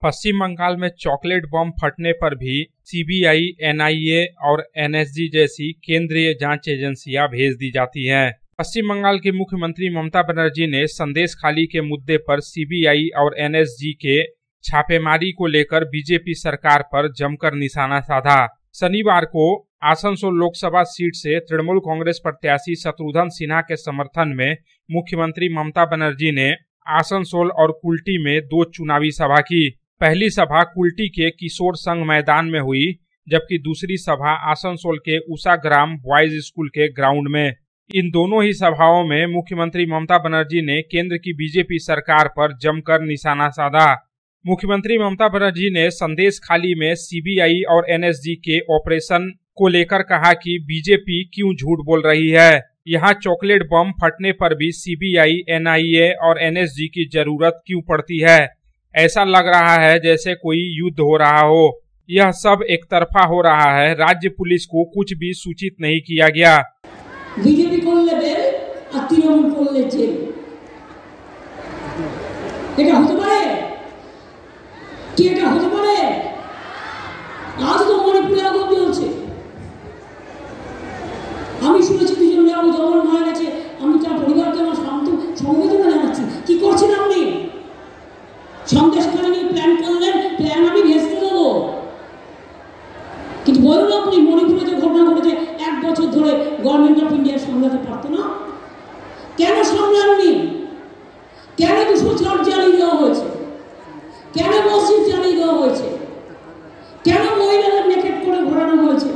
पश्चिम बंगाल में चॉकलेट बम फटने पर भी सीबीआई, एनआईए और एनएसजी जैसी केंद्रीय जांच एजेंसियां भेज दी जाती हैं। पश्चिम बंगाल की मुख्यमंत्री ममता बनर्जी ने संदेश खाली के मुद्दे पर सीबीआई और एनएसजी के छापेमारी को लेकर बीजेपी सरकार पर जमकर निशाना साधा। शनिवार को आसनसोल लोकसभा सीट से तृणमूल कांग्रेस प्रत्याशी शत्रुघ्न सिन्हा के समर्थन में मुख्यमंत्री ममता बनर्जी ने आसनसोल और कुल्टी में 2 चुनावी सभा की। पहली सभा कुल्टी के किशोर संघ मैदान में हुई, जबकि दूसरी सभा आसनसोल के उषा ग्राम बॉयज स्कूल के ग्राउंड में। इन दोनों ही सभाओं में मुख्यमंत्री ममता बनर्जी ने केंद्र की बीजेपी सरकार पर जमकर निशाना साधा। मुख्यमंत्री ममता बनर्जी ने संदेश खाली में सीबीआई और एनएसजी के ऑपरेशन को लेकर कहा कि बीजेपी क्यों झूठ बोल रही है। यहाँ चॉकलेट बम फटने पर भी सीबीआई, एनआईए और एनएसजी की जरूरत क्यों पड़ती है। ऐसा लग रहा है जैसे कोई युद्ध हो रहा हो। यह सब एक तरफा हो रहा है। राज्य पुलिस को कुछ भी सूचित नहीं किया गया। बीजेपी করলে বেল আর তৃণমূল করলে জেল, এটা হতে পারে কি? এটা হতে পারে? আজ তো মণিপুরে আগুন জ্বলছে। আমি শুনেছি দুজন মেয়ে যখন মারা গেছে, আমি তার পরিবারকে আমার সমবেদনা জানাচ্ছি। কি করছেন আপনি? সন্দেশখালী প্ল্যান করলেন, প্ল্যান আমি ভেস্তে দেবো, কিন্তু বলুন আপনি মণিপুরে যে ঘটনা ঘটেছে 1 বছর ধরে গভর্নমেন্ট অফ ইন্ডিয়া সামলাতে পারতো না? কেন সামলাননি? কেন 200 চার্জ জ্বালিয়ে দেওয়া হয়েছে? কেন মসজিদ জ্বালিয়ে দেওয়া হয়েছে? কেন মহিলাদের নেকেট করে ঘোরানো হয়েছে?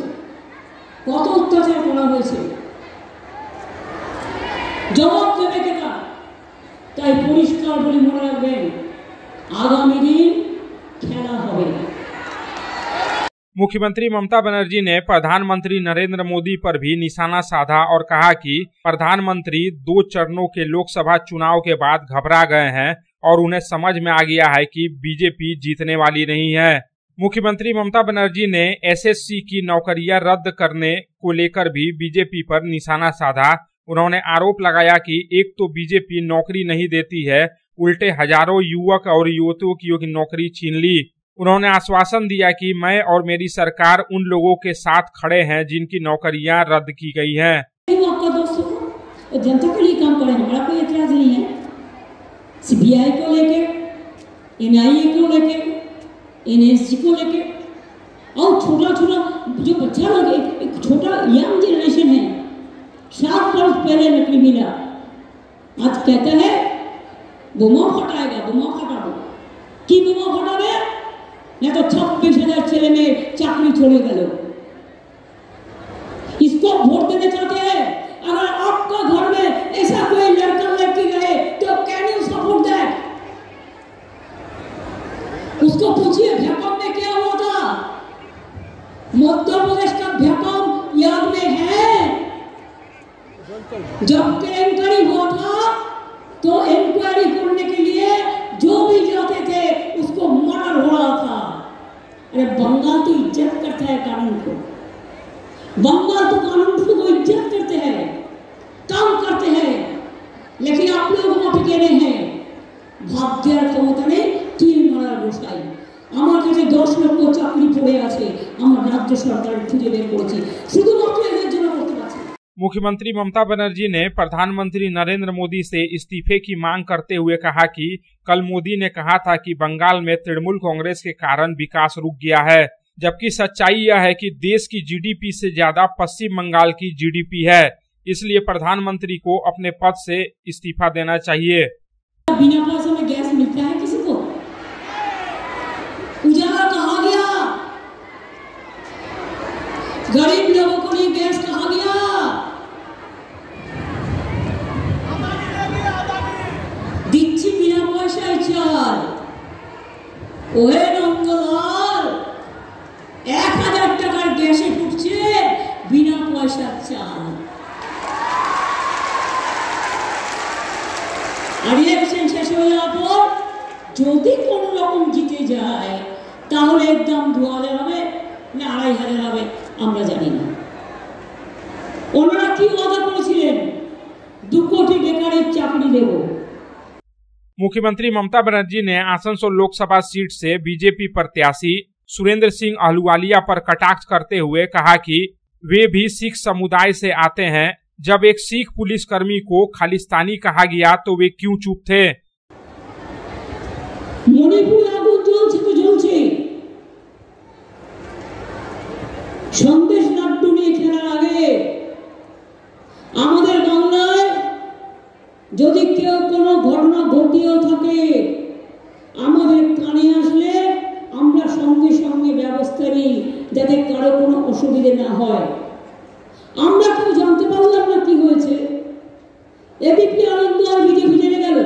কত অত্যাচার করা হয়েছে? জবাব দেবে কেনা? তাই পরিষ্কার বলে মনে রাখবেন, आगामी दिन खेला होगा। मुख्यमंत्री ममता बनर्जी ने प्रधानमंत्री नरेंद्र मोदी पर भी निशाना साधा और कहा कि प्रधानमंत्री 2 चरणों के लोकसभा चुनाव के बाद घबरा गए हैं और उन्हें समझ में आ गया है कि बीजेपी जीतने वाली नहीं है। मुख्यमंत्री ममता बनर्जी ने एसएससी की नौकरियां रद्द करने को लेकर भी बीजेपी पर निशाना साधा। उन्होंने आरोप लगाया कि एक तो बीजेपी नौकरी नहीं देती है, उल्टे हजारों युवक और युवतियों की नौकरी छीन ली। उन्होंने आश्वासन दिया कि मैं और मेरी सरकार उन लोगों के साथ खड़े हैं जिनकी नौकरियां रद्द की गई हैं। जनता के लिए काम करें, हमारा कोई एतराज नहीं है। सीबीआई को लेके, एनआईए को लेके, एनएसजी को लेके, और छोटा छोटा जो बच्चा लोग, एक छोटा यंग जनरेशन है, 7 वर्ष पहले नकली मिला, आज कहता है বোমা ফাটাएगा, বোমা ফাটাবো। কি বোমা ফাটাবে? না তো 26,000 ছেলে মেয়ে চাকরি চলে গেল। इसको वोट देने चाहते हैं? अगर आपका घर में ऐसा कोई लड़का लड़की रहे तो कैन यू सपोर्ट दैट? उसको पूछिए भ्यापम में क्या हुआ था। मध्य प्रदेश का भ्यापम याद में है? जब केलेंकरी हुआ था तो इंक्वायरी करने के लिए जो भी जाते थे उसको मर्डर हो रहा था। अरे बंगाल तो इज्जत करता है कानून को, बंगाल तो कानून को इज्जत करते हैं, काम करते हैं, लेकिन आप लोग वहां पे कहने हैं ভাবদের ক্ষমতা নেই, তুই মারা বসাই। আমার কাছে 10 লক্ষ চাকরি পড়ে আছে, আমার রাজ্য সরকার খুঁজে বের করেছি, শুধুমাত্র এদের জন্য করতে পারছি। मुख्यमंत्री ममता बनर्जी ने प्रधानमंत्री नरेंद्र मोदी से इस्तीफे की मांग करते हुए कहा कि कल मोदी ने कहा था कि बंगाल में तृणमूल कांग्रेस के कारण विकास रुक गया है, जबकि सच्चाई यह है कि देश की जीडीपी से ज्यादा पश्चिम बंगाल की जीडीपी है। इसलिए प्रधानमंत्री को अपने पद से इस्तीफा देना चाहिए। बिना पैसे में गैस मिलता है किसी को? उजाला कहाँ गया? गरीब लोगों को लिए गैस कहाँ गया? দিচ্ছি বিনা পয়সায় চাল। ওহে নন্দলাল, 1000 টাকার গ্যাসে ঢুকছে বিনা পয়সার চাল। আর ইলেকশন শেষ হয়ে যাওয়ার পর যদি কোন রকম জিতে যায় তাহলে একদম 2000 হবে না 2500 হবে, আমরা জানি না। ওনারা কি ওয়াদা করেছিলেন? 2 কোটি বেকারের চাকরি দেব। मुख्यमंत्री ममता बनर्जी ने आसनसोल लोकसभा सीट से बीजेपी प्रत्याशी सुरेंद्र सिंह अहलुवालिया पर कटाक्ष करते हुए कहा कि वे भी सिख समुदाय से आते हैं। जब एक सिख पुलिसकर्मी को खालिस्तानी कहा गया तो वे क्यों चुप थे? मणिपुर आगुन জ্বলছে তো জ্বলছে। সন্দেশ লাড্ডু নিয়ে খেলার আগে আমাদের বাংলায় যদি কেউ কোনো ঘটনা ঘটিয়েও থাকে আমাদের কানে আসলে আমরা সঙ্গে সঙ্গে ব্যবস্থা নিই যাতে কারো কোনো অসুবিধা না হয়। আমরা কেউ জানতে পারলাম না কি হয়েছে, এবিপি আনন্দ আর বিজেপি জেনে গেল।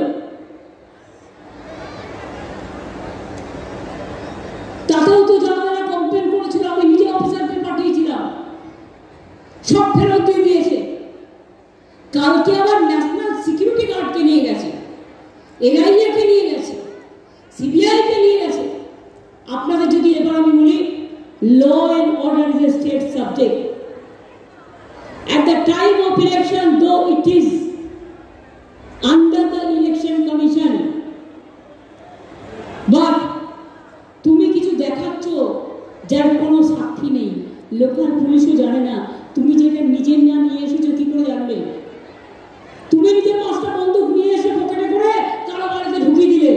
তাতেও তো যারা কমপ্লেন করেছিল আমি নিজে অফিসারদের পাঠিয়েছিলাম, সব ফেরত দিয়ে দিয়েছে। কালকে আবার ন্যাশনাল সিকিউরিটি গার্ডকে নিয়ে গেছে, এনআইএ কে নিয়ে গেছে, সিবিআই কে নিয়ে গেছে। আপনাদের যদি এবার আমি বলি law and order is a state subject. At the time of election, though it is under the election commission, but তুমি কিছু দেখাচ্ছ যার কোনো সাক্ষী নেই, লোকাল পুলিশও জানে না, তুমি যেটা নিজের না নিয়ে এসেছো কি করে জানবে? তুমি নিজে 5টা বন্দুক নিয়ে এসে পকেটে করে কারো বাড়িতে ঢুকিয়ে দিলে,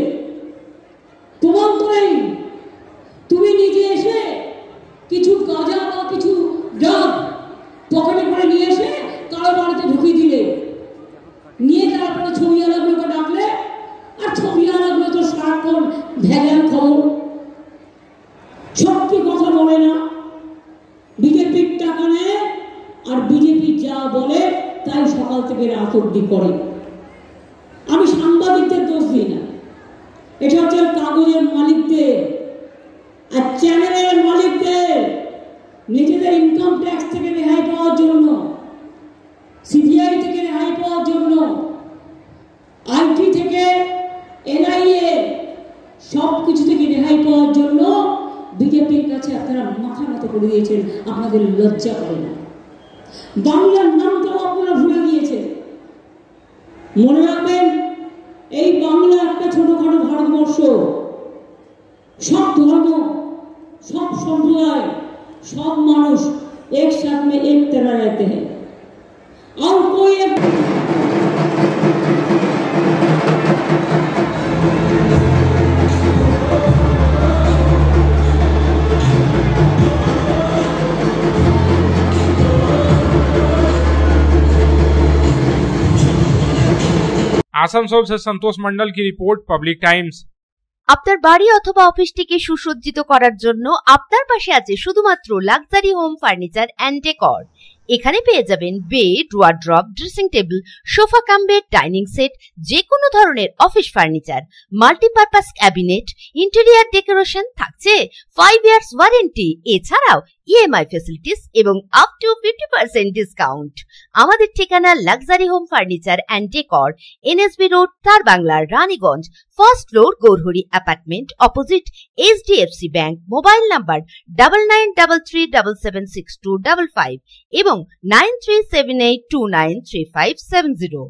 তোমার তো নেই। তুমি নিজে এসে কিছু গাঁজা বা কিছু ড্রাগ পকেটে করে নিয়ে এসে কারো বাড়িতে ঢুকিয়ে দিলে, নিয়ে তারপরে ছবিওয়ালাগুলোকে ডাকলে, আর ছবিওয়ালাগুলো তো সারাক্ষণ ভ্যাগান খবর, সত্যি কথা বলে না, বিজেপির টাকা নেয় আর বিজেপি যা বলে তাই সকাল থেকে রাত অবধি করে। আমি সাংবাদিকদের দোষ দিই না, এটা হচ্ছে কাগজের মালিকদের আর চ্যানেলের মালিকদের নিজেদের ইনকাম ট্যাক্স থেকে রেহাই পাওয়ার জন্য, সিবিআই থেকে রেহাই পাওয়ার জন্য, আইটি থেকে এনআইএ সবকিছু থেকে রেহাই পাওয়ার জন্য বিজেপির কাছে আপনারা মাথা নত করে দিয়েছেন। আপনাদের লজ্জা করে না? বাংলার নামটাও আপনারা ভুলে গিয়েছেন। মনে রাখবেন এই বাংলা একটা ছোটখাটো ভারতবর্ষ, সব ধর্ম, सब संप्रदाय, सब मानुष एक साथ में एक तरह रहते हैं और कोई एक आसनसोल से संतोष मंडल की रिपोर्ट, पब्लिक टाइम्स। আপনার বাড়ি অথবা অফিসটিকে সুসজ্জিত করার জন্য আপনার পাশে আছে শুধুমাত্র luxury home furniture and decor. এখানে পেয়ে যাবেন bed, wardrobe, dressing table, sofa cum bed, dining set, যে কোনো ধরনের office furniture, multipurpose cabinet, interior decoration, থাকছে 5 ইয়ার্স ওয়ারেন্টি, এছাড়াও ইএমআই ফ্যাসিলিটিস এবং আপ টু 50% ডিসকাউন্ট। আমাদের ঠিকানা luxury home furniture and decor, NSB road, Tar Bangla, Raniganj, first floor, Gourhari apartment, opposite HDFC bank. Mobile number 9933776255 এবং 9378293570।